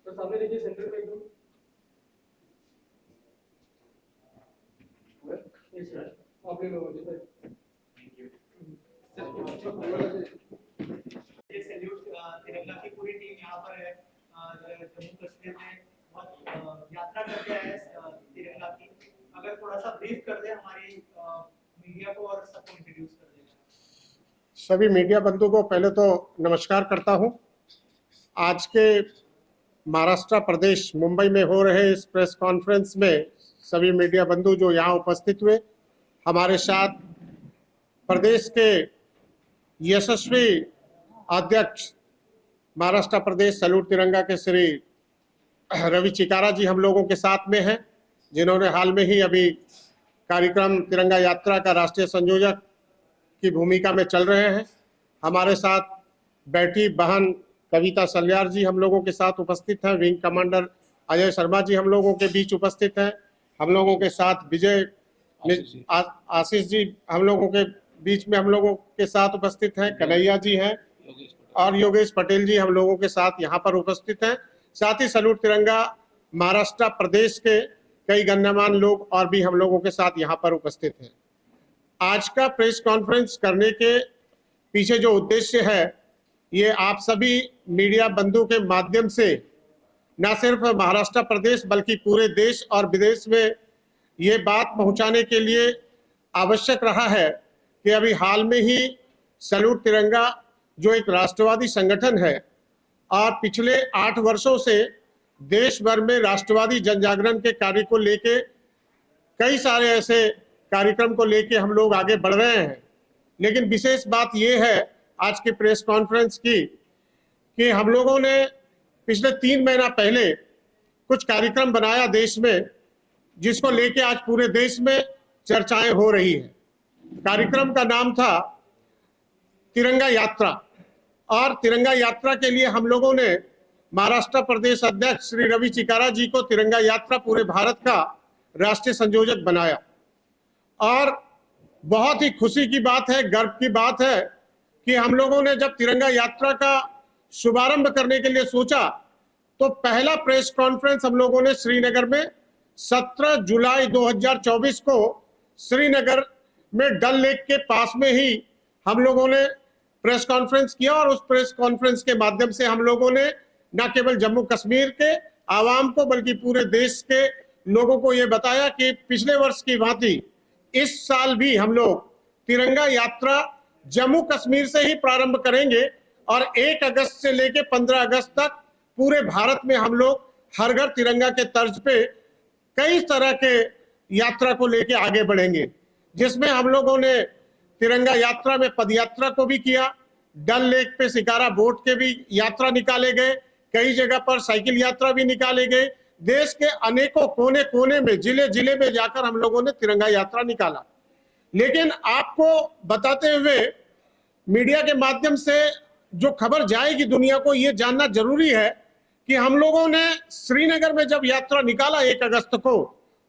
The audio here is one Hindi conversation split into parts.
तो सामने देखिए सेंटर में एकदम आप ले लो मुझे ये सैल्यूट तिरंगा की पूरी टीम यहाँ पर है जम्मू कश्मीर में बहुत यात्रा करके आए तिरंगा की। अगर थोड़ा सा ब्रीफ कर दे हमारी मीडिया को और सबको इंट्रोड्यूस कर देना। सभी मीडिया बंधु को पहले तो नमस्कार करता हूं। आज के महाराष्ट्र प्रदेश मुंबई में हो रहे इस प्रेस कॉन्फ्रेंस में सभी मीडिया बंधु जो यहाँ उपस्थित हुए, हमारे साथ प्रदेश के यशस्वी अध्यक्ष महाराष्ट्र प्रदेश सैल्यूट तिरंगा के श्री रवि चिकारा जी हम लोगों के साथ में हैं, जिन्होंने हाल में ही अभी कार्यक्रम तिरंगा यात्रा का राष्ट्रीय संयोजक की भूमिका में चल रहे हैं। हमारे साथ बैठी बहन कविता सल्यार जी हम लोगों के साथ उपस्थित हैं। विंग कमांडर अजय शर्मा जी हम लोगों के बीच उपस्थित हैं। हम लोगों के साथ विजय आशीष जी हम लोगों के बीच में हम लोगों के साथ उपस्थित हैं। कन्हैया जी हैं और योगेश पटेल जी हम लोगों के साथ यहाँ पर उपस्थित हैं। साथ ही सैल्यूट तिरंगा महाराष्ट्र प्रदेश के कई गण्यमान्य लोग और भी हम लोगों के साथ यहाँ पर उपस्थित हैं। आज का प्रेस कॉन्फ्रेंस करने के पीछे जो उद्देश्य है, ये आप सभी मीडिया बंधु के माध्यम से न सिर्फ महाराष्ट्र प्रदेश बल्कि पूरे देश और विदेश में ये बात पहुंचाने के लिए आवश्यक रहा है कि अभी हाल में ही सैल्यूट तिरंगा जो एक राष्ट्रवादी संगठन है और पिछले 8 वर्षों से देश भर में राष्ट्रवादी जन जागरण के कार्य को लेके कई सारे ऐसे कार्यक्रम को लेके हम लोग आगे बढ़ रहे हैं। लेकिन विशेष बात यह है आज के प्रेस कॉन्फ्रेंस की कि हम लोगों ने पिछले 3 महीना पहले कुछ कार्यक्रम बनाया देश में, जिसको लेके आज पूरे देश में चर्चाएं हो रही हैं। कार्यक्रम का नाम था तिरंगा यात्रा और तिरंगा यात्रा के लिए हम लोगों ने महाराष्ट्र प्रदेश अध्यक्ष श्री रवि चिकारा जी को तिरंगा यात्रा पूरे भारत का राष्ट्रीय संयोजक बनाया। और बहुत ही खुशी की बात है, गर्व की बात है कि हम लोगों ने जब तिरंगा यात्रा का शुभारंभ करने के लिए सोचा तो पहला प्रेस कॉन्फ्रेंस हम लोगों ने श्रीनगर में 17 जुलाई 2024 को श्रीनगर में डल लेक के पास में ही हम लोगों ने प्रेस कॉन्फ्रेंस किया। और उस प्रेस कॉन्फ्रेंस के माध्यम से हम लोगों ने न केवल जम्मू कश्मीर के आवाम को बल्कि पूरे देश के लोगों को ये बताया कि पिछले वर्ष की भांति इस साल भी हम लोग तिरंगा यात्रा जम्मू कश्मीर से ही प्रारंभ करेंगे और 1 अगस्त से लेकर 15 अगस्त तक पूरे भारत में हम लोग हर घर तिरंगा के तर्ज पे कई तरह के यात्रा को लेके आगे बढ़ेंगे, जिसमें हम लोगों ने तिरंगा यात्रा में पदयात्रा को भी किया। डल लेक पे शिकारा बोट के भी यात्रा निकाले गए, कई जगह पर साइकिल यात्रा भी निकाले गए। देश के अनेकों कोने कोने में जिले जिले में जाकर हम लोगों ने तिरंगा यात्रा निकाला। लेकिन आपको बताते हुए मीडिया के माध्यम से जो खबर जाएगी दुनिया को, ये जानना जरूरी है कि हम लोगों ने श्रीनगर में जब यात्रा निकाला 1 अगस्त को,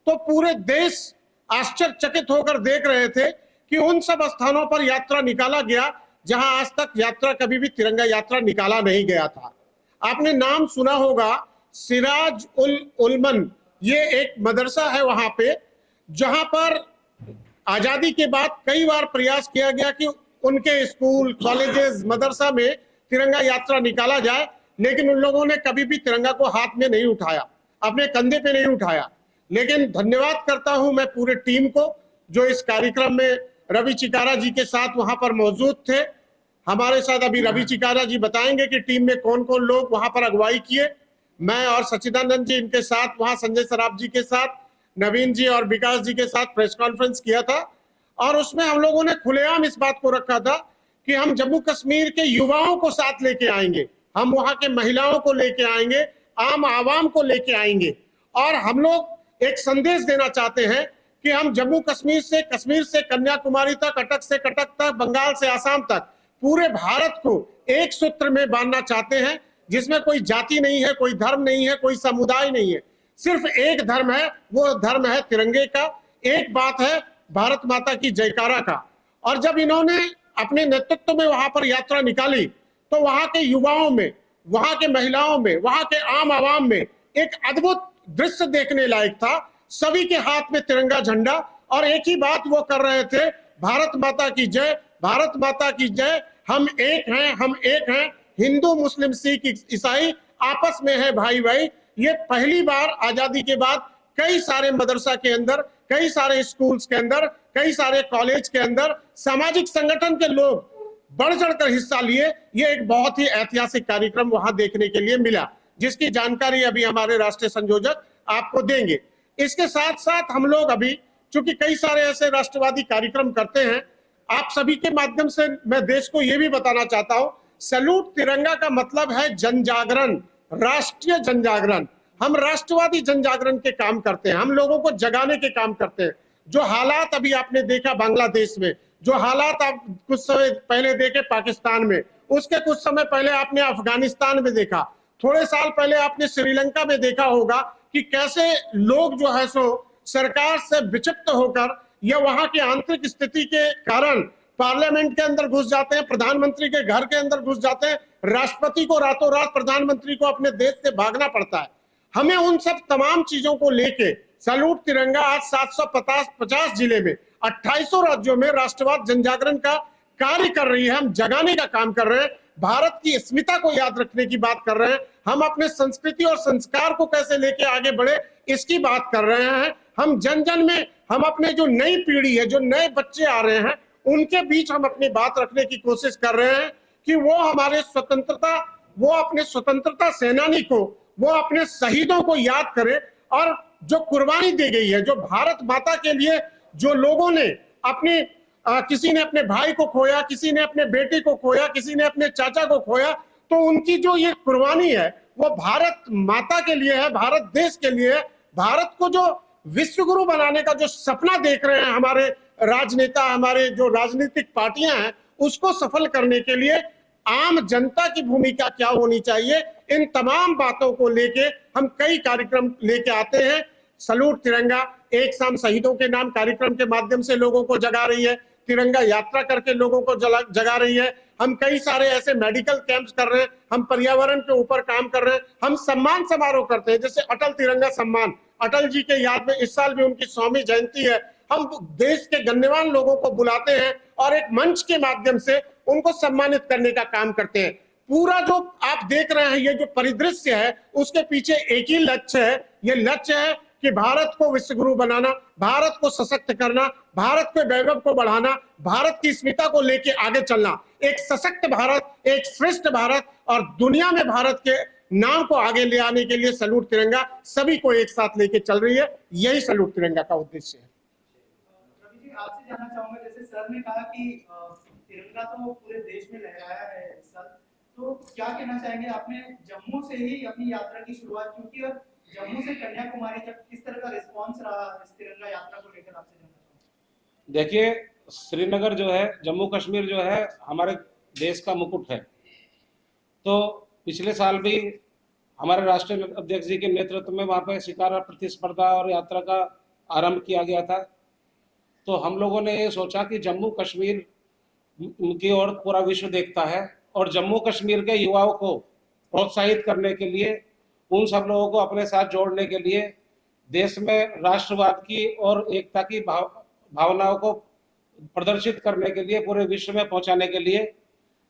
तो पूरे देश आश्चर्यचकित होकर देख रहे थे कि उन सब स्थानों पर यात्रा निकाला गया जहां आज तक यात्रा कभी भी तिरंगा यात्रा निकाला नहीं गया था। आपने नाम सुना होगा सिराज उल उलमन, ये एक मदरसा है वहां पे, जहां पर आजादी के बाद कई बार प्रयास किया गया कि उनके स्कूल कॉलेजेस मदरसा में तिरंगा यात्रा निकाला जाए, लेकिन उन लोगों ने कभी भी तिरंगा को हाथ में नहीं उठाया, अपने कंधे पे नहीं उठाया। लेकिन धन्यवाद करता हूं मैं पूरे टीम को जो इस कार्यक्रम में रवि चिकारा जी के साथ वहां पर मौजूद थे। हमारे साथ अभी रवि चिकारा जी बताएंगे कि टीम में कौन कौन लोग वहां पर अगुवाई किए। मैं और सच्चिदानंद जी इनके साथ वहां संजय सराफ जी के साथ, नवीन जी और विकास जी के साथ प्रेस कॉन्फ्रेंस किया था और उसमें हम लोगों ने खुलेआम इस बात को रखा था कि हम जम्मू कश्मीर के युवाओं को साथ लेके आएंगे, हम वहां के महिलाओं को लेके आएंगे, आम आवाम को लेके आएंगे और हम लोग एक संदेश देना चाहते हैं कि हम जम्मू कश्मीर से कन्याकुमारी तक, अटक से कटक तक, बंगाल से आसाम तक पूरे भारत को एक सूत्र में बांधना चाहते हैं, जिसमें कोई जाति नहीं है, कोई धर्म नहीं है, कोई समुदाय नहीं है, सिर्फ एक धर्म है, वो धर्म है तिरंगे का। एक बात है भारत माता की जयकारा का। और जब इन्होंने अपने नेतृत्व में वहां पर यात्रा निकाली तो वहां के युवाओं में, वहां के महिलाओं में, वहां के आम आवाम में एक अद्भुत दृश्य देखने लायक था। सभी के हाथ में तिरंगा झंडा और एक ही बात वो कर रहे थे, भारत माता की जय, भारत माता की जय, हम एक हैं, हम एक हैं, हिंदू मुस्लिम सिख ईसाई आपस में है भाई भाई। ये पहली बार आजादी के बाद कई सारे मदरसा के अंदर, कई सारे स्कूल्स के अंदर, कई सारे कॉलेज के अंदर सामाजिक संगठन के लोग बढ़ चढ़कर हिस्सा लिए। ये एक बहुत ही ऐतिहासिक कार्यक्रम वहां देखने के लिए मिला, जिसकी जानकारी अभी हमारे राष्ट्रीय संयोजक आपको देंगे। इसके साथ साथ हम लोग अभी, चूंकि कई सारे ऐसे राष्ट्रवादी कार्यक्रम करते हैं, आप सभी के माध्यम से मैं देश को यह भी बताना चाहता हूं, सैल्यूट तिरंगा का मतलब है जन जागरण, राष्ट्रीय जन जागरण। हम राष्ट्रवादी जन जागरण के काम करते हैं, हम लोगों को जगाने के काम करते हैं। जो हालात अभी आपने देखा बांग्लादेश में, जो हालात आप कुछ समय पहले देखे पाकिस्तान में, उसके कुछ समय पहले आपने अफगानिस्तान में देखा, थोड़े साल पहले आपने श्रीलंका में देखा होगा कि कैसे लोग जो है सो सरकार से विक्षिप्त होकर या वहां की आंतरिक स्थिति के कारण पार्लियामेंट के अंदर घुस जाते हैं, प्रधानमंत्री के घर के अंदर घुस जाते हैं, राष्ट्रपति को रातों रात प्रधानमंत्री को अपने देश से भागना पड़ता है। हमें उन सब तमाम चीजों को लेके सैल्यूट तिरंगा आज 750 जिले में 2800 राज्यों में राष्ट्रवाद जन जागरण का कार्य कर रही है। हम जगाने का काम कर रहे हैं, भारत की अस्मिता को याद रखने की बात कर रहे हैं, हम अपने संस्कृति और संस्कार को कैसे लेके आगे बढ़े इसकी बात कर रहे हैं। हम जन जन में, हम अपने जो नई पीढ़ी है, जो नए बच्चे आ रहे हैं, उनके बीच हम अपनी बात रखने की कोशिश कर रहे हैं कि वो हमारे स्वतंत्रता, वो अपने स्वतंत्रता सेनानी को, वो अपने शहीदों को याद करे और जो कुर्बानी दी गई है, जो भारत माता के लिए जो लोगों ने अपनी किसी ने अपने भाई को खोया, किसी ने अपने बेटे को खोया, किसी ने अपने चाचा को खोया, तो उनकी जो ये कुर्बानी है वो भारत माता के लिए है, भारत देश के लिए है। भारत को जो विश्व गुरु बनाने का जो सपना देख रहे हैं हमारे राजनेता, हमारे जो राजनीतिक पार्टियां हैं, उसको सफल करने के लिए आम जनता की भूमिका क्या होनी चाहिए, इन तमाम बातों को लेके हम कई कार्यक्रम लेके आते हैं। सैल्यूट तिरंगा एक शाम शहीदों के नाम कार्यक्रम के माध्यम से लोगों को जगा रही है, तिरंगा यात्रा करके लोगों को जगा रही है। हम कई सारे ऐसे मेडिकल कैंप्स कर रहे हैं, हम पर्यावरण के ऊपर काम कर रहे हैं, हम सम्मान समारोह करते हैं, जैसे अटल तिरंगा सम्मान, अटल जी के याद में इस साल भी उनकी 100वीं जयंती है। हम देश के गण्यमान्य लोगों को बुलाते हैं और एक मंच के माध्यम से उनको सम्मानित करने का काम करते हैं। पूरा जो आप देख रहे हैं, ये जो परिदृश्य है, उसके पीछे एक ही लक्ष्य है, ये लक्ष्य है कि भारत को विश्व गुरु बनाना, भारत को सशक्त करना, भारत के वैभव को बढ़ाना, भारत की अस्मिता को लेके आगे चलना, एक सशक्त भारत, एक श्रेष्ठ भारत और दुनिया में भारत के नाम को आगे ले आने के लिए सैल्यूट तिरंगा सभी को एक साथ लेके चल रही है। यही सैल्यूट तिरंगा का उद्देश्य है। रवि जी, आपसे जानना चाहूंगा, जैसे सर ने कहा कि तिरंगा तो पूरे देश में लहराया है इस साल, तो क्या कहना चाहेंगे, आपने जम्मू से ही अपनी यात्रा की शुरुआत की थी और जम्मू से कन्याकुमारी तक किस तरह का रिस्पांस रहा इस तिरंगा यात्रा को लेकर, आपसे जानना चाहूंगा। देखिए, श्रीनगर जो है, जम्मू कश्मीर जो है, हमारे देश का मुकुट है। तो पिछले साल भी हमारे राष्ट्रीय अध्यक्ष जी के नेतृत्व में वहाँ पे शिकारा प्रतिस्पर्धा और यात्रा का आरंभ किया गया था। तो हम लोगों ने ये सोचा कि जम्मू कश्मीर की ओर पूरा विश्व देखता है और जम्मू कश्मीर के युवाओं को प्रोत्साहित करने के लिए, उन सब लोगों को अपने साथ जोड़ने के लिए, देश में राष्ट्रवाद की और एकता की भावनाओं को प्रदर्शित करने के लिए, पूरे विश्व में पहुंचाने के लिए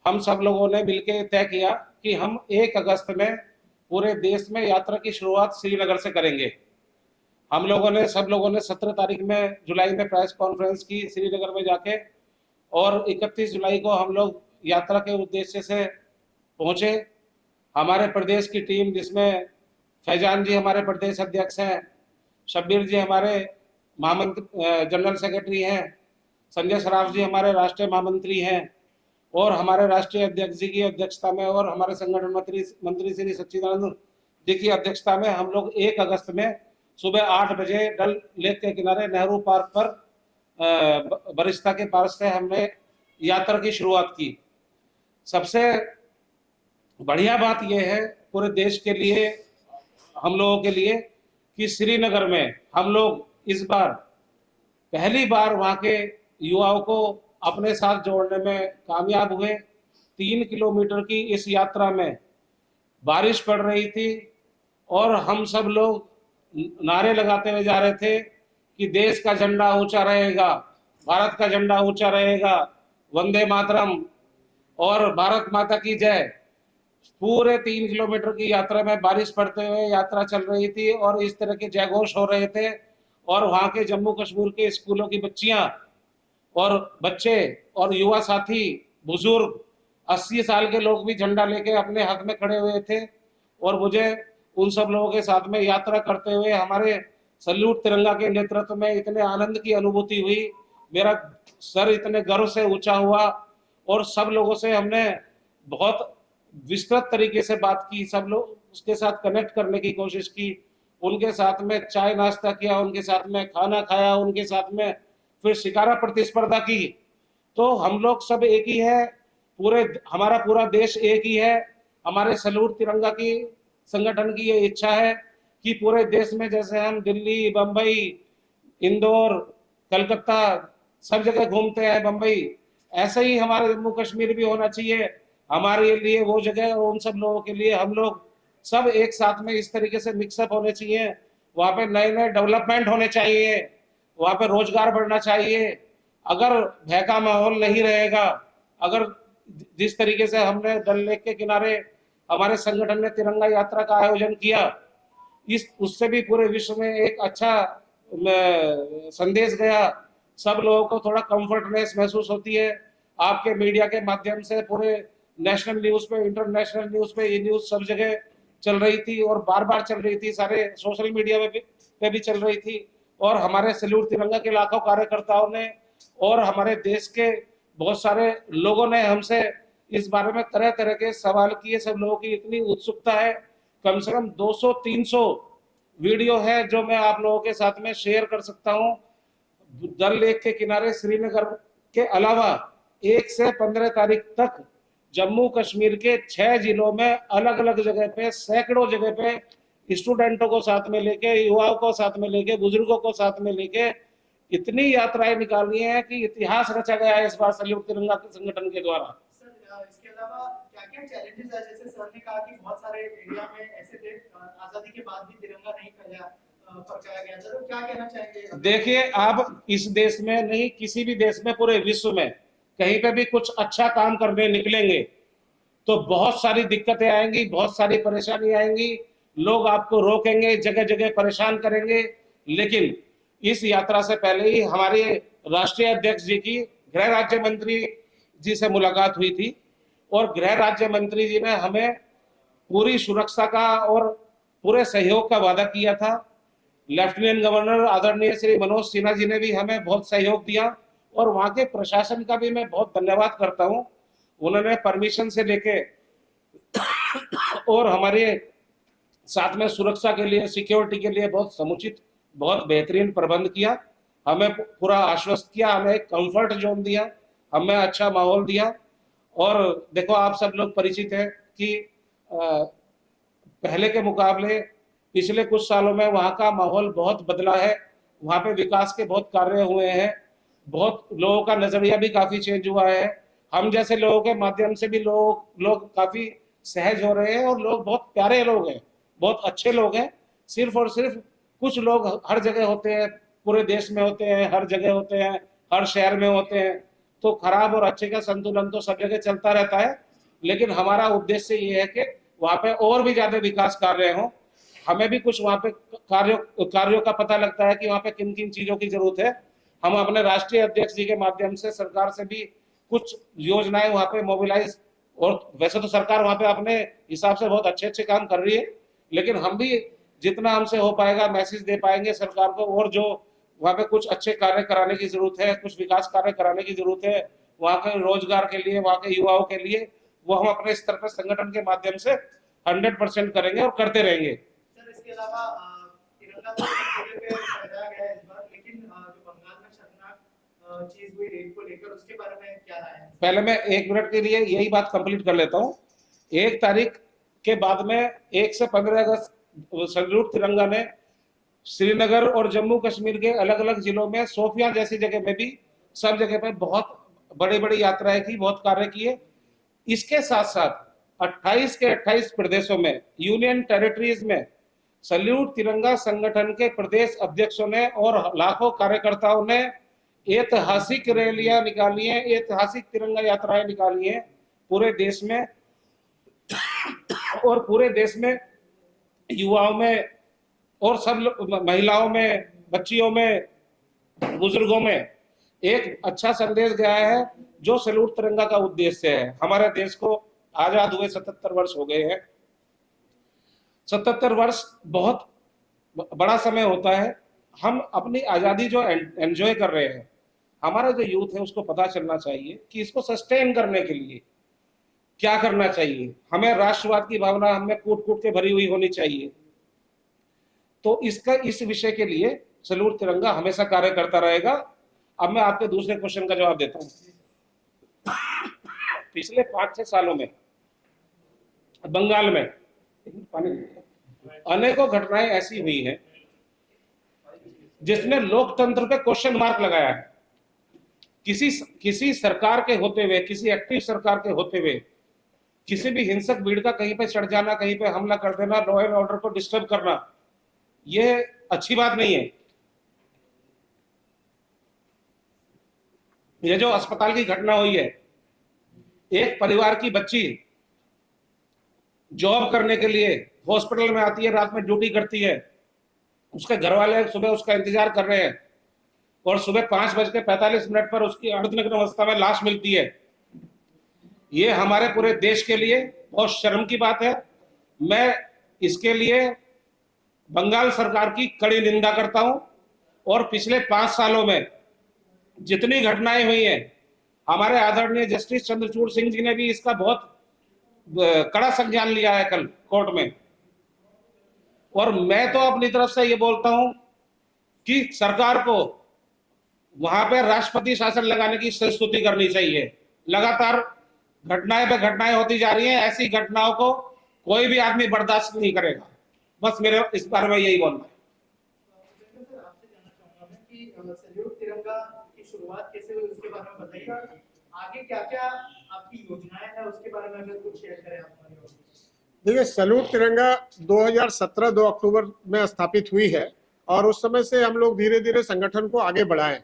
हम सब लोगों ने मिलकर तय किया कि हम 1 अगस्त में पूरे देश में यात्रा की शुरुआत श्रीनगर से करेंगे। हम लोगों ने, सब लोगों ने 17 तारीख में जुलाई में प्रेस कॉन्फ्रेंस की श्रीनगर में जाके, और 31 जुलाई को हम लोग यात्रा के उद्देश्य से पहुंचे। हमारे प्रदेश की टीम, जिसमें फैजान जी हमारे प्रदेश अध्यक्ष हैं, शब्बीर जी हमारे महामंत्री जनरल सेक्रेटरी हैं, संजय सराफ जी हमारे राष्ट्रीय महामंत्री हैं, और हमारे राष्ट्रीय अध्यक्ष जी की अध्यक्षता में और हमारे संगठन मंत्री श्री सच्चिदानंद जी की अध्यक्षता में हम लोग 1 अगस्त में सुबह 8 बजे डल लेक के किनारे नेहरू पार्क पर बरिस्ता के पास से हमने यात्रा की शुरुआत की। सबसे बढ़िया बात यह है पूरे देश के लिए, हम लोगों के लिए, कि श्रीनगर में हम लोग इस बार पहली बार वहाँ के युवाओं को अपने साथ जोड़ने में कामयाब हुए। 3 किलोमीटर की इस यात्रा में बारिश पड़ रही थी और हम सब लोग नारे लगाते हुए जा रहे थे कि देश का झंडा ऊंचा रहेगा, भारत का झंडा ऊंचा रहेगा, वंदे मातरम और भारत माता की जय। पूरे 3 किलोमीटर की यात्रा में बारिश पड़ते हुए यात्रा चल रही थी और इस तरह के जयघोष हो रहे थे। और वहां के जम्मू कश्मीर के स्कूलों की बच्चियां और बच्चे और युवा साथी, बुजुर्ग, 80 साल के लोग भी झंडा लेके अपने हक में खड़े हुए थे। और मुझे उन सब लोगों के साथ में यात्रा करते हुए हमारे सल्यूट तिरंगा के नेतृत्व में इतने आनंद की अनुभूति हुई, मेरा सर इतने गर्व से ऊंचा हुआ और सब लोगों से हमने बहुत विस्तृत तरीके से बात की, सब लोग उसके साथ कनेक्ट करने की कोशिश की, उनके साथ में चाय नाश्ता किया, उनके साथ में खाना खाया, उनके साथ में फिर शिकारा प्रतिस्पर्धा की। तो हम लोग सब एक ही है, पूरे हमारा पूरा देश एक ही है। हमारे सल्यूट तिरंगा की संगठन की ये इच्छा है कि पूरे देश में जैसे हम दिल्ली, बंबई, इंदौर, कलकत्ता सब जगह घूमते हैं, बंबई, ऐसे ही हमारा जम्मू कश्मीर भी होना चाहिए। हमारे लिए वो जगह और उन सब लोगों के लिए हम लोग सब एक साथ में इस तरीके से मिक्सअप होने चाहिए। वहाँ पे नए नए डेवलपमेंट होने चाहिए, वहाँ पे रोजगार बढ़ना चाहिए। अगर भय का माहौल नहीं रहेगा, अगर जिस तरीके से हमने डल लेक के किनारे हमारे संगठन ने तिरंगा यात्रा का आयोजन किया, इस उससे भी पूरे विश्व में एक अच्छा संदेश गया, सब लोगों को थोड़ा कंफर्टनेस महसूस होती है। आपके मीडिया के माध्यम से पूरे नेशनल न्यूज पे, इंटरनेशनल न्यूज पे, ये न्यूज सब जगह चल रही थी और बार बार चल रही थी, सारे सोशल मीडिया पे भी चल रही थी। और हमारे सल्यूट तिरंगा के लाखों कार्यकर्ताओं ने और हमारे देश के बहुत सारे लोगों ने हमसे इस बारे में तरह तरह के सवाल किए। सब लोगों की इतनी उत्सुकता है, कम से कम 200-300 वीडियो है जो मैं आप लोगों के साथ में शेयर कर सकता हूँ। डल लेक के किनारे श्रीनगर के अलावा 1 से 15 तारीख तक जम्मू कश्मीर के 6 जिलों में अलग अलग जगह पे, सैकड़ों जगह पे स्टूडेंटों को साथ में लेके, युवाओं को साथ में लेके, बुजुर्गों को साथ में लेके इतनी यात्राएं निकालनी है कि इतिहास रचा गया है इस बार सल्यूट तिरंगा संगठन के द्वारा। सर, इसके अलावा क्या-क्या चैलेंजेस है? जैसे सर ने कहा कि बहुत सारे एरिया में ऐसे थे आजादी के बाद भी तिरंगा नहीं फहराया गया था, तो क्या कहना चाहेंगे? देखिए, आप इस देश में नहीं, किसी भी देश में, पूरे विश्व में कहीं पे भी कुछ अच्छा काम करने निकलेंगे तो बहुत सारी दिक्कतें आएंगी, बहुत सारी परेशानी आएंगी, लोग आपको रोकेंगे, जगह जगह परेशान करेंगे। लेकिन इस यात्रा से पहले ही हमारे राष्ट्रीय अध्यक्ष जी की गृह राज्य मंत्री जी से मुलाकात हुई थी और गृह राज्य मंत्री जी ने हमें पूरी सुरक्षा का और पूरे सहयोग का वादा किया था। लेफ्टिनेंट गवर्नर आदरणीय श्री मनोज सिन्हा जी ने भी हमें बहुत सहयोग दिया और वहां के प्रशासन का भी मैं बहुत धन्यवाद करता हूं। उन्होंने परमिशन से लेके और हमारे साथ में सुरक्षा के लिए, सिक्योरिटी के लिए बहुत समुचित, बहुत बेहतरीन प्रबंध किया, हमें पूरा आश्वस्त किया, हमें एक कंफर्ट जोन दिया, हमें अच्छा माहौल दिया। और देखो, आप सब लोग परिचित हैं कि पहले के मुकाबले पिछले कुछ सालों में वहाँ का माहौल बहुत बदला है, वहाँ पे विकास के बहुत कार्य हुए हैं, बहुत लोगों का नजरिया भी काफी चेंज हुआ है। हम जैसे लोगों के माध्यम से भी लोग काफी सहज हो रहे हैं और लोग बहुत प्यारे लोग हैं, बहुत अच्छे लोग हैं। सिर्फ और सिर्फ कुछ लोग हर जगह होते हैं, पूरे देश में होते हैं, हर जगह होते हैं, हर शहर में होते हैं, तो खराब और अच्छे का संतुलन तो सब जगह चलता रहता है। लेकिन हमारा उद्देश्य ये है कि वहाँ पे और भी ज्यादा विकास कार्य हों। हमें भी कुछ वहाँ पे कार्यों का पता लगता है कि वहाँ पे किन किन चीजों की जरूरत है। हम अपने राष्ट्रीय अध्यक्ष जी के माध्यम से सरकार से भी कुछ योजनाएं वहाँ पे मोबिलाइज, और वैसे तो सरकार वहाँ पे अपने हिसाब से बहुत अच्छे अच्छे काम कर रही है, लेकिन हम भी जितना हमसे हो पाएगा मैसेज दे पाएंगे सरकार को। और जो वहाँ पे कुछ अच्छे कार्य कराने की जरूरत है, कुछ विकास कार्य कराने की जरूरत है वहाँ के रोजगार के लिए, वहाँ के युवाओं के लिए, वो हम अपने स्तर पर संगठन के माध्यम से 100% करेंगे और करते रहेंगे। सर, इसके अलावा तिरंगा तो जगह पे फहराया गया है इस बार, लेकिन जो बंगाल में शर्मनाक चीज हुई रेप को लेकर, उसके बारे में क्या राय है? पहले मैं 1 मिनट के लिए यही बात कंप्लीट कर लेता हूँ। 1 तारीख के बाद में 1 से 15 अगस्त सल्यूट तिरंगा ने श्रीनगर और जम्मू कश्मीर के अलग अलग जिलों में, सोफिया जैसी जगह में भी, सब जगह पे बहुत बड़ी बड़ी यात्राएं की, बहुत कार्य किए। इसके साथ साथ 28 के 28 प्रदेशों में, यूनियन टेरिटरीज में सैल्यूट तिरंगा संगठन के प्रदेश अध्यक्षों ने और लाखों कार्यकर्ताओं ने ऐतिहासिक रैलियां निकाली हैं, ऐतिहासिक तिरंगा यात्राएं निकाली हैं पूरे देश में। और पूरे देश में युवाओं में और सब महिलाओं में, बच्चियों में, बुजुर्गों में एक अच्छा संदेश गया है जो सैल्यूट तिरंगा का उद्देश्य है। हमारे देश को आजाद हुए 77 वर्ष हो गए हैं। 77 वर्ष बहुत बड़ा समय होता है। हम अपनी आजादी जो एंजॉय कर रहे हैं, हमारा जो यूथ है उसको पता चलना चाहिए कि इसको सस्टेन करने के लिए क्या करना चाहिए। हमें राष्ट्रवाद की भावना हमें कूट कूट के भरी हुई होनी चाहिए। तो इस विषय के लिए सैल्यूट तिरंगा हमेशा कार्य करता रहेगा। अब मैं आपके दूसरे क्वेश्चन का जवाब देता हूं। पिछले 5-6 सालों में बंगाल में अनेकों घटनाएं ऐसी हुई हैं जिसने लोकतंत्र पे क्वेश्चन मार्क लगाया है। किसी सरकार के होते हुए, किसी एक्टिव सरकार के होते हुए किसी भी हिंसक भीड़ का कहीं पे चढ़ जाना, कहीं पे हमला कर देना, लॉ एंड ऑर्डर को डिस्टर्ब करना, यह अच्छी बात नहीं है। ये जो अस्पताल की घटना हुई है, एक परिवार की बच्ची जॉब करने के लिए हॉस्पिटल में आती है, रात में ड्यूटी करती है, उसके घर वाले सुबह उसका इंतजार कर रहे हैं और सुबह 5:45 पर उसकी अर्धनग्न अवस्था में लाश मिलती है। ये हमारे पूरे देश के लिए बहुत शर्म की बात है। मैं इसके लिए बंगाल सरकार की कड़ी निंदा करता हूं और पिछले 5 सालों में जितनी घटनाएं हुई हैं, हमारे आदरणीय जस्टिस चंद्रचूड़ सिंह जी ने भी इसका बहुत कड़ा संज्ञान लिया है कल कोर्ट में। और मैं तो अपनी तरफ से ये बोलता हूं कि सरकार को वहां पे राष्ट्रपति शासन लगाने की संस्तुति करनी चाहिए। लगातार घटनाएं पे घटनाएं होती जा रही हैं, ऐसी घटनाओं को कोई भी आदमी बर्दाश्त नहीं करेगा। बस मेरे इस बारे में यही बोलना है। सर, आपसे जानना चाहूंगा मैं कि सैल्यूट तिरंगा की शुरुआत कैसे हुई उसके बारे में बताइए। आगे क्या-क्या आपकी योजनाएं हैं उसके बारे में अगर कुछ शेयर करें आप हमारे साथ। देखिए, सैल्यूट तिरंगा 2017 2 अक्टूबर में स्थापित हुई है और उस समय से हम लोग धीरे धीरे संगठन को आगे बढ़ाएं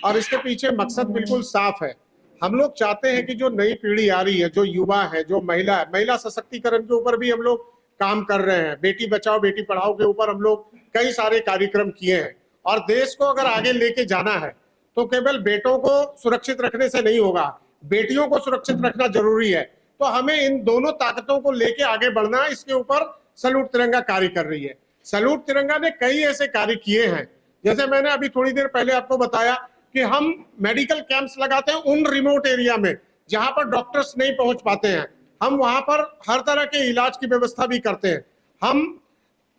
और इसके पीछे मकसद बिल्कुल साफ है। हम लोग चाहते हैं कि जो नई पीढ़ी आ रही है, जो युवा है, जो महिला है, महिला सशक्तिकरण के ऊपर भी हम लोग काम कर रहे हैं। बेटी बचाओ बेटी पढ़ाओ के ऊपर हम लोग कई सारे कार्यक्रम किए हैं। और देश को अगर आगे लेके जाना है तो केवल बेटों को सुरक्षित रखने से नहीं होगा, बेटियों को सुरक्षित रखना जरूरी है। तो हमें इन दोनों ताकतों को लेके आगे बढ़ना है। इसके ऊपर सैल्यूट तिरंगा कार्य कर रही है। सैल्यूट तिरंगा ने कई ऐसे कार्य किए हैं, जैसे मैंने अभी थोड़ी देर पहले आपको बताया कि हम मेडिकल कैंप्स लगाते हैं उन रिमोट एरिया में जहां पर डॉक्टर्स नहीं पहुंच पाते हैं। हम वहां पर हर तरह के इलाज की व्यवस्था भी करते हैं। हम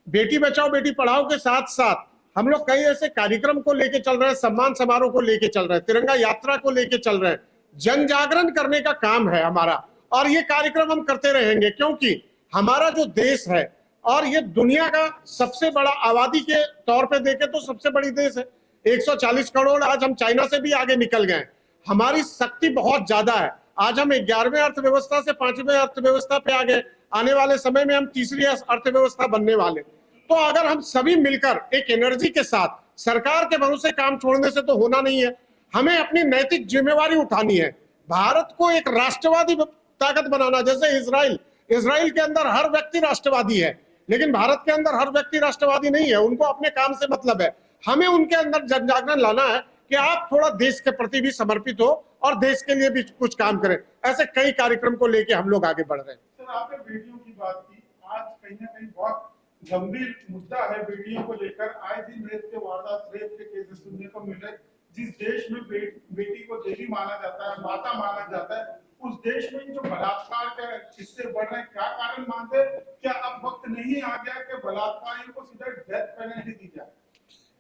बेटी बचाओ बेटी पढ़ाओ के साथ साथ हम लोग कई ऐसे कार्यक्रम को लेके चल रहे हैं, सम्मान समारोह को लेके चल रहे हैं, तिरंगा यात्रा को लेके चल रहे हैं। जन जागरण करने का काम है हमारा और ये कार्यक्रम हम करते रहेंगे, क्योंकि हमारा जो देश है और ये दुनिया का सबसे बड़ा आबादी के तौर पे देखें तो सबसे बड़ी देश है, 140 करोड़। आज हम चाइना से भी आगे निकल गए। हमारी शक्ति बहुत ज्यादा है। आज हम 11वें अर्थव्यवस्था से 5वें अर्थव्यवस्था पे आ गए। आने वाले समय में हम तीसरी अर्थव्यवस्था बनने वाले। तो अगर हम सभी मिलकर एक एनर्जी के साथ, सरकार के भरोसे काम छोड़ने से तो होना नहीं है, हमें अपनी नैतिक जिम्मेवारी उठानी है। भारत को एक राष्ट्रवादी ताकत बनाना, जैसे इजराइल के अंदर हर व्यक्ति राष्ट्रवादी है, लेकिन भारत के अंदर हर व्यक्ति राष्ट्रवादी नहीं है। उनको अपने काम से मतलब है। हमें उनके अंदर जन जागरण लाना है कि आप थोड़ा देश के प्रति भी समर्पित हो और देश के लिए भी कुछ काम करें। ऐसे कई कार्यक्रम को लेके हम लोग आगे बढ़ रहे हैं। सर, आपने बेटियों की बात की। आज कहीं ना कहीं बहुत गंभीर मुद्दा है बेटियों को लेकर। आए दिन रेप के वारदात, रेप के केसेस सुनने को मिल रहे। जिस देश में बेटी को देवी माना जाता है, माता माना जाता है, उस देश में जो बलात्कार के किस्से बढ़ रहे हैं, क्या कारण मानते हैं? क्या अब वक्त नहीं आ गया कि बलात्कारियों को सीधा डेथ पेनल्टी दी जाए?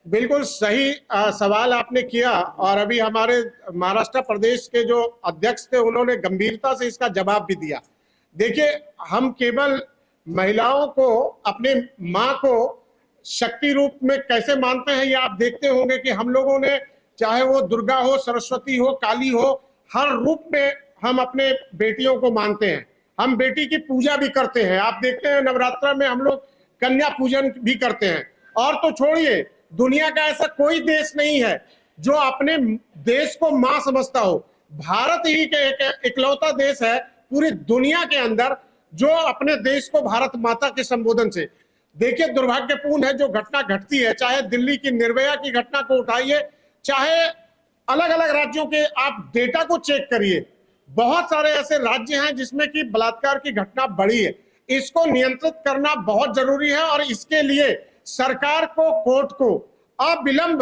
बिल्कुल सही सवाल आपने किया और अभी हमारे महाराष्ट्र प्रदेश के जो अध्यक्ष थे उन्होंने गंभीरता से इसका जवाब भी दिया। देखिए, हम केवल महिलाओं को, अपने माँ को शक्ति रूप में कैसे मानते हैं, ये आप देखते होंगे कि हम लोगों ने, चाहे वो दुर्गा हो, सरस्वती हो, काली हो, हर रूप में हम अपने बेटियों को मानते हैं। हम बेटी की पूजा भी करते हैं। आप देखते हैं नवरात्र में हम लोग कन्या पूजन भी करते हैं। और तो छोड़िए, दुनिया का ऐसा कोई देश नहीं है जो अपने देश को मां समझता हो। भारत ही के एक इकलौता देश है पूरी दुनिया के अंदर जो अपने देश को भारत माता के संबोधन से। देखिए, दुर्भाग्यपूर्ण है जो घटना घटती है, चाहे दिल्ली की निर्भया की घटना को उठाइए, चाहे अलग अलग राज्यों के आप डेटा को चेक करिए, बहुत सारे ऐसे राज्य हैं जिसमें कि बलात्कार की घटना बढ़ी है। इसको नियंत्रित करना बहुत जरूरी है और इसके लिए सरकार को, कोर्ट को अविलंब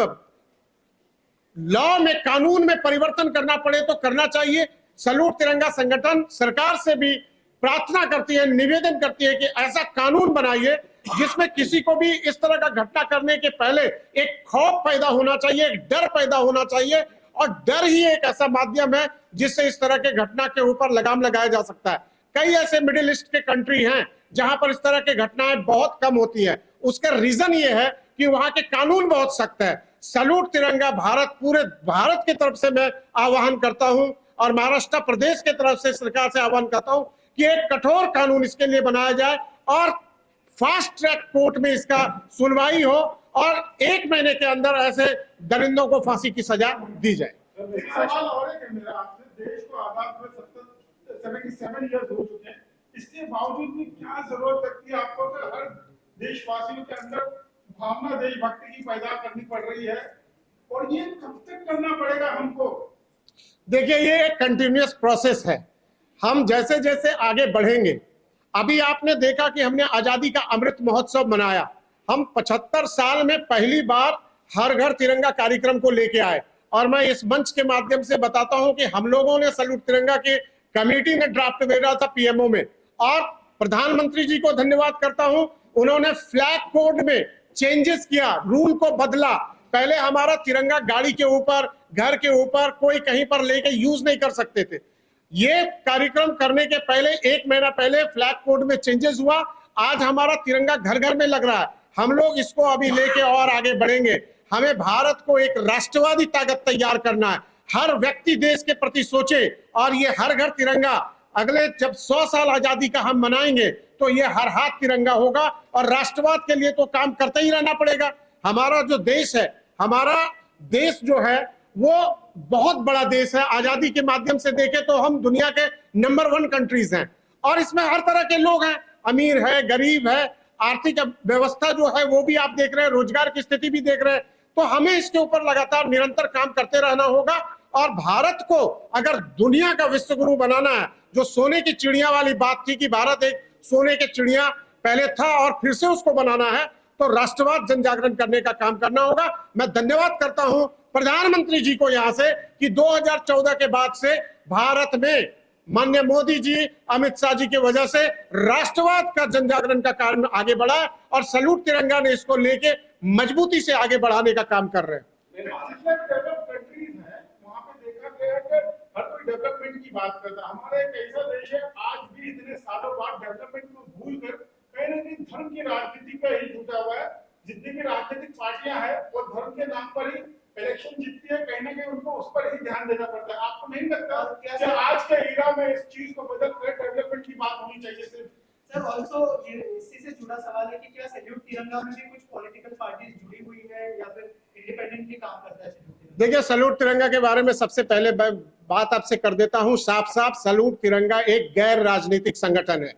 लॉ में, कानून में परिवर्तन करना पड़े तो करना चाहिए। सैल्यूट तिरंगा संगठन सरकार से भी प्रार्थना करती है, निवेदन करती है कि ऐसा कानून बनाइए जिसमें किसी को भी इस तरह का घटना करने के पहले एक खौफ पैदा होना चाहिए, एक डर पैदा होना चाहिए। और डर ही एक ऐसा माध्यम है जिससे इस तरह के घटना के ऊपर लगाम लगाया जा सकता है। कई ऐसे मिडिल ईस्ट के कंट्री हैं जहां पर इस तरह की घटनाएं बहुत कम होती है। उसका रीजन ये है कि वहां के कानून बहुत सख्त है। सैल्यूट तिरंगा भारत, पूरे भारत की तरफ से मैं आह्वान करता हूं और महाराष्ट्र प्रदेश की तरफ से सरकार से आह्वान करता हूं कि एक कठोर कानून इसके लिए बनाया जाए और फास्ट ट्रैक कोर्ट में इसका सुनवाई हो और 1 महीने के अंदर ऐसे दरिंदों को फांसी की सजा दी जाए। एक सवाल और है कि मेरा आपसे, देश को आजाद हुए 77 ईयर्स हो चुके हैं, इसके बावजूद भी क्या जरूरत लगती है आपको कि हर देशवासियों के अंदर भावना देशभक्ति की पैदा करनी पड़ रही है, और ये कब तक करना पड़ेगा हमको? देखिए, ये एक कंटिन्यूअस प्रोसेस है। हम जैसे जैसे आगे बढ़ेंगे, अभी आपने देखा कि हमने आजादी का अमृत महोत्सव मनाया। हम 75 साल में पहली बार हर घर तिरंगा कार्यक्रम को लेके आए और मैं इस मंच के माध्यम से बताता हूं कि हम लोगों ने सैल्यूट तिरंगा की कमेटी ने ड्राफ्ट भेजा था पीएमओ में, और प्रधानमंत्री जी को धन्यवाद करता हूं, उन्होंने फ्लैग कोड में चेंजेस किया, रूल को बदला। पहले हमारा तिरंगा गाड़ी के ऊपर, घर के ऊपर, कोई कहीं पर लेके यूज नहीं कर सकते थे। ये कार्यक्रम करने के पहले 1 महीना पहले फ्लैग कोड में चेंजेस हुआ। आज हमारा तिरंगा घर घर में लग रहा है। हम लोग इसको अभी लेके और आगे बढ़ेंगे। हमें भारत को एक राष्ट्रवादी ताकत तैयार करना है। हर व्यक्ति देश के प्रति सोचे और ये हर घर तिरंगा, अगले जब 100 साल आजादी का हम मनाएंगे तो ये हर हाथ तिरंगा होगा और राष्ट्रवाद के लिए तो काम करते ही रहना पड़ेगा। हमारा जो देश है, हमारा देश जो है वो बहुत बड़ा देश है। आजादी के माध्यम से देखें तो हम दुनिया के नंबर 1 कंट्रीज हैं और इसमें हर तरह के लोग हैं, अमीर है, गरीब है, आर्थिक व्यवस्था जो है वो भी आप देख रहे हैं, रोजगार की स्थिति भी देख रहे हैं। तो हमें इसके ऊपर लगातार निरंतर काम करते रहना होगा और भारत को अगर दुनिया का विश्व गुरु बनाना है, जो सोने की चिड़िया वाली बात थी कि भारत एक सोने की चिड़िया पहले था और फिर से उसको बनाना है, तो राष्ट्रवाद जन जागरण करने का काम करना होगा। मैं धन्यवाद करता हूं प्रधानमंत्री जी को यहां से कि 2014 के बाद से भारत में माननीय मोदी जी, अमित शाह जी की वजह से राष्ट्रवाद का जन जागरण का कार्य आगे बढ़ा और सैल्यूट तिरंगा ने इसको लेके मजबूती से आगे बढ़ाने का काम कर रहे हैं। जितने डेवलप कंट्रीज हैं वहां पे देखा गया है कि हर कोई डेवलपमेंट की बात करता है। हमारा एक ऐसा देश है आज भी इतने सालों बाद डेवलपमेंट को भूल कर कहीं ना कहीं धर्म की राजनीति पे ही जुटा हुआ है। जितनी भी राजनीतिक पार्टियां हैं वो धर्म के नाम पर ही इलेक्शन जीतती है, कहीं ना कहीं उनको उस पर ही ध्यान देना पड़ता है। आपको नहीं लगता कि आज के एरा में इस चीज को बदल कर डेवलपमेंट की बात होनी चाहिए? सिर्फ सर ऑल्सो ये इसी से जुड़ा सवाल है कि क्या सैल्यूट तिरंगा में भी कुछ पॉलिटिकल पार्टीज जुड़ी हुई है या फिर इंडिपेंडेंटली काम करता है सैल्यूट तिरंगा? देखिए, सैल्यूट तिरंगा के बारे में सबसे पहले बात आपसे कर देता हूं साफ साफ। सैल्यूट तिरंगा एक गैर राजनीतिक संगठन है,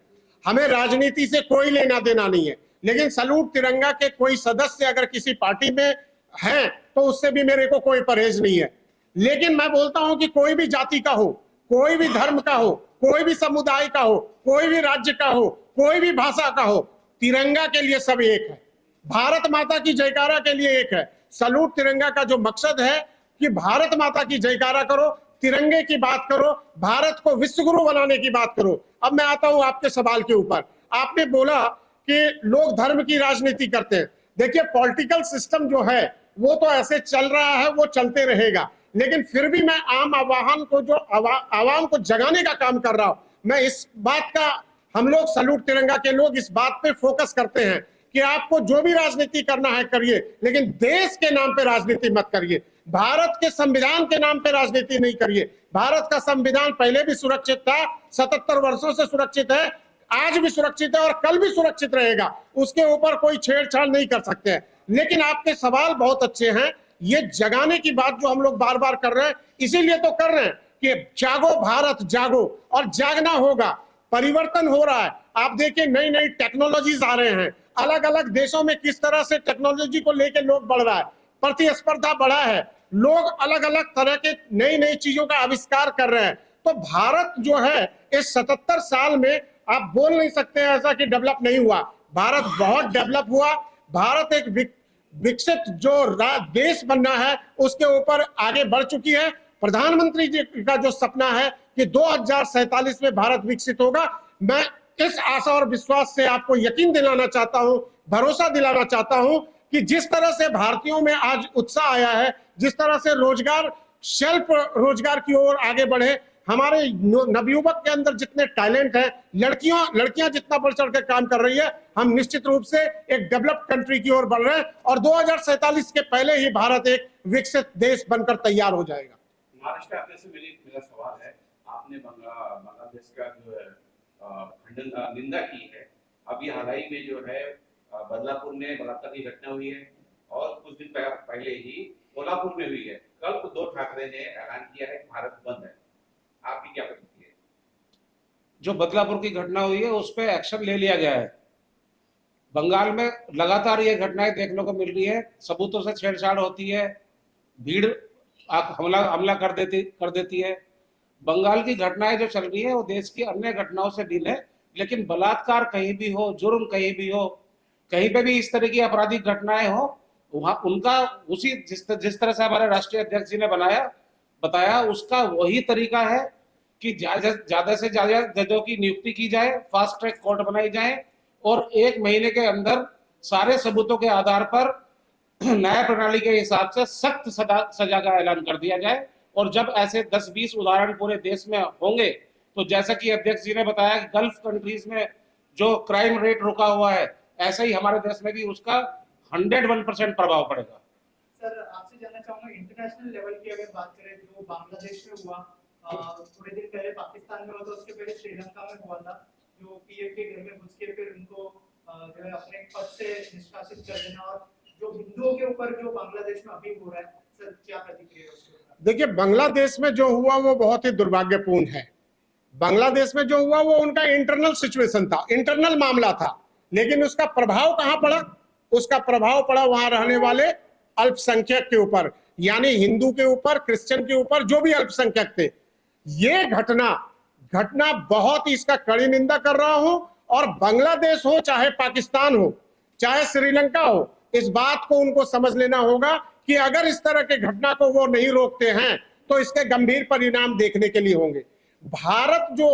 हमें राजनीति से कोई लेना देना नहीं है। लेकिन सैल्यूट तिरंगा के कोई सदस्य अगर किसी पार्टी में हैं तो उससे भी मेरे को कोई परहेज नहीं है। लेकिन मैं बोलता हूं कि कोई भी जाति का हो, कोई भी धर्म का हो, कोई भी समुदाय का हो, कोई भी राज्य का हो, कोई भी भाषा का हो, तिरंगा के लिए सब एक है। भारत माता की जयकारा के लिए एक है। सैल्यूट तिरंगा का जो मकसद है कि भारत माता की जयकारा करो, तिरंगे की बात करो, भारत को विश्वगुरु बनाने की बात करो। अब मैं आता हूं आपके सवाल के ऊपर। आपने बोला कि लोग धर्म की राजनीति करते हैं। देखिए, पॉलिटिकल सिस्टम जो है वो तो ऐसे चल रहा है, वो चलते रहेगा। लेकिन फिर भी मैं आम आवाम को, जो आवाम को जगाने का काम कर रहा हूं, मैं इस बात का, हम लोग सैल्यूट तिरंगा के लोग इस बात पे फोकस करते हैं कि आपको जो भी राजनीति करना है करिए, लेकिन देश के नाम पे राजनीति मत करिए। भारत के संविधान के नाम पे राजनीति नहीं करिए। भारत का संविधान पहले भी सुरक्षित था, 77 वर्षों से सुरक्षित है, आज भी सुरक्षित है और कल भी सुरक्षित रहेगा। उसके ऊपर कोई छेड़छाड़ नहीं कर सकते हैं। लेकिन आपके सवाल बहुत अच्छे हैं। ये जगाने की बात जो हम लोग बार बार कर रहे हैं, इसीलिए तो कर रहे हैं कि जागो भारत जागो, और जागना होगा। परिवर्तन हो रहा है। आप देखिए नई नई टेक्नोलॉजीज आ रहे हैं। अलग अलग देशों में किस तरह से टेक्नोलॉजी को लेकर लोग बढ़ रहा है, प्रतिस्पर्धा बढ़ा है, लोग अलग अलग तरह के नई नई चीजों का आविष्कार कर रहे हैं। तो भारत जो है इस 77 साल में आप बोल नहीं सकते ऐसा कि डेवलप नहीं हुआ। भारत बहुत डेवलप हुआ। भारत एक विकसित जो देश बनना है उसके ऊपर आगे बढ़ चुकी है। प्रधानमंत्री जी का जो सपना है कि 2047 में भारत विकसित होगा, मैं इस आशा और विश्वास से आपको यकीन दिलाना चाहता हूं, भरोसा दिलाना चाहता हूं कि जिस तरह से भारतीयों में आज उत्साह आया है, जिस तरह से रोजगार, सेल्फ रोजगार की ओर आगे बढ़े, हमारे नवयुवक के अंदर जितने टैलेंट है, लड़कियां जितना बढ़ चढ़ कर काम कर रही है, हम निश्चित रूप से एक डेवलप्ड कंट्री की ओर बढ़ रहे हैं और 2047 के पहले ही भारत एक विकसित देश बनकर तैयार हो जाएगा। महाराष्ट्र आने से मेरा सवाल है, आपने बांग्लादेश का जो है निंदा की है। अभी हाल ही में जो है बदलापुर में बलात्कार की घटना हुई है और कुछ दिन पहले ही कोल्हापुर में हुई है। कल उद्धव ठाकरे ने ऐलान किया है कि भारत बंद है। आपकी क्या प्रतिक्रिया है? जो बदलापुर की घटना हुई है उस पर एक्शन ले लिया गया है। बंगाल में लगातार ये घटनाएं देखने को मिल रही है। सबूतों से छेड़छाड़ होती है, भीड़ हमला कर देती है। बंगाल की घटनाएं जो चल रही है वो देश की अन्य घटनाओं से भिन्न है। लेकिन बलात्कार कहीं भी हो, जुर्म कहीं भी हो, कहीं पे भी इस तरह की आपराधिक घटनाएं हो, वहां उनका उसी जिस तरह से हमारे राष्ट्रीय अध्यक्ष जी ने बताया उसका वही तरीका है कि ज्यादा से ज्यादा जजों की नियुक्ति की जाए, फास्ट ट्रैक कोर्ट बनाई जाए और 1 महीने के अंदर सारे सबूतों के आधार पर न्याय प्रणाली के हिसाब से सख्त सजा का ऐलान कर दिया जाए। और जब ऐसे 10-20 उदाहरण पूरे देश में होंगे तो जैसा कि अध्यक्ष जी ने बताया कि गल्फ कंट्रीज में जो क्राइम रेट रुका हुआ है, ऐसा ही हमारे देश में भी उसका 101% प्रभाव पड़ेगा। सर आपसे जानना चाहूंगा, इंटरनेशनल लेवल की अगर बात करें जो बांग्लादेश में हुआ, थोड़े दिन पहले पाकिस्तान में हुआ था, उसके पहले श्रीलंका में हुआ था, जो पीएम के घर में घुस के फिर उनको जो है अपने पद से निष्कासित कर देना, और जो हिंदुओं के ऊपर जो बांग्लादेश में अभी हो रहा है, सर क्या प्रतिक्रिया है उसके ऊपर? देखिए, बांग्लादेश में जो हुआ वो बहुत ही दुर्भाग्यपूर्ण है। बांग्लादेश में जो हुआ वो उनका इंटरनल सिचुएशन था, इंटरनल मामला था, लेकिन उसका प्रभाव कहां पड़ा? उसका प्रभाव पड़ा वहां रहने वाले अल्पसंख्यक के ऊपर, यानी हिंदू के ऊपर, क्रिश्चियन के ऊपर, जो भी अल्पसंख्यक थे। ये घटना बहुत ही इसका कड़ी निंदा कर रहा हूं। और बांग्लादेश हो चाहे पाकिस्तान हो चाहे श्रीलंका हो, इस बात को उनको समझ लेना होगा कि अगर इस तरह के घटना को वो नहीं रोकते हैं तो इसके गंभीर परिणाम देखने के लिए होंगे। भारत जो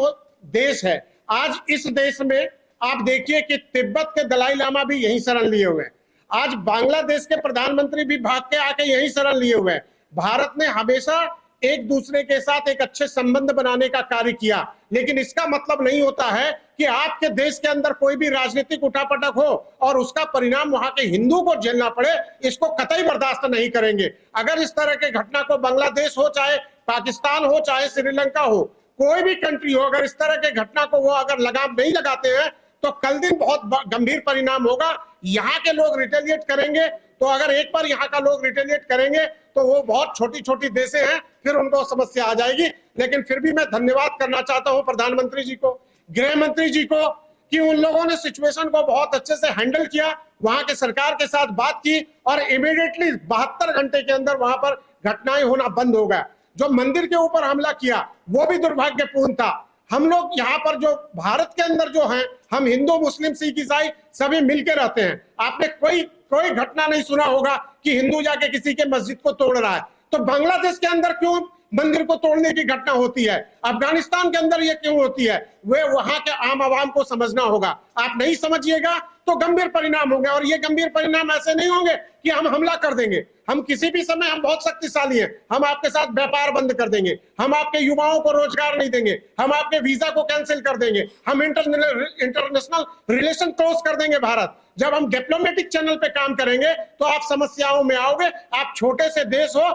देश है, आज इस देश में आप देखिए कि तिब्बत के दलाई लामा भी यही शरण लिए हुए हैं। आज बांग्लादेश के प्रधानमंत्री भी भाग के आके यही शरण लिए हुए हैं। भारत ने हमेशा एक दूसरे के साथ एक अच्छे संबंध बनाने का कार्य किया, लेकिन इसका मतलब नहीं होता है कि आपके देश के अंदर कोई भी राजनीतिक उठापटक हो और उसका परिणाम वहां के हिंदू को झेलना पड़े। इसको कतई बर्दाश्त नहीं करेंगे। अगर इस तरह के घटना को बांग्लादेश हो चाहे पाकिस्तान हो चाहे श्रीलंका हो, कोई भी कंट्री हो, अगर इस तरह के घटना को वो अगर लगाम नहीं लगाते हैं तो कल दिन बहुत गंभीर परिणाम होगा। यहाँ के लोग रिटेलिएट करेंगे, तो अगर एक बार यहाँ का लोग रिटेलिएट करेंगे तो वो बहुत छोटी छोटी देशें हैं, फिर उनको समस्या आ जाएगी। लेकिन फिर भी मैं धन्यवाद करना चाहता हूं प्रधानमंत्री जी को, गृह मंत्री जी को, कि उन लोगों ने सिचुएशन को बहुत अच्छे से हैंडल किया, वहां के सरकार के साथ बात की और इमीडिएटली 72 घंटे के अंदर वहां पर घटनाएं होना बंद हो गया। जो मंदिर के ऊपर हमला किया वो भी दुर्भाग्यपूर्ण था। हम लोग यहाँ पर जो भारत के अंदर जो हैं, हम हिंदू मुस्लिम सिख ईसाई सभी मिलकर रहते हैं। आपने कोई घटना नहीं सुना होगा कि हिंदू जाके किसी के मस्जिद को तोड़ रहा है। तो बांग्लादेश के अंदर क्यों मंदिर को तोड़ने की घटना होती है? अफगानिस्तान के अंदर ये क्यों होती है? वे वहां के आम आवाम को समझना होगा। आप नहीं समझिएगा तो गंभीर परिणाम होंगे, और ये गंभीर परिणाम ऐसे नहीं होंगे कि हम हमला कर देंगे। हम किसी भी समय, हम बहुत शक्तिशाली हैं, हम आपके साथ व्यापार बंद कर देंगे, हम आपके युवाओं को रोजगार नहीं देंगे, हम आपके वीजा को कैंसिल कर देंगे, हम इंटरनेशनल रिलेशन क्लोज कर देंगे। भारत जब हम डिप्लोमेटिक चैनल पे काम करेंगे तो आप समस्याओं में आओगे। आप छोटे से देश हो,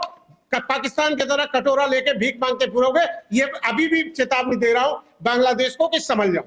पाकिस्तान की तरह कटोरा लेके भीख मांगते फिरोगे, ये अभी भी चेतावनी दे रहा हूं बांग्लादेश को कि समझ जाओ।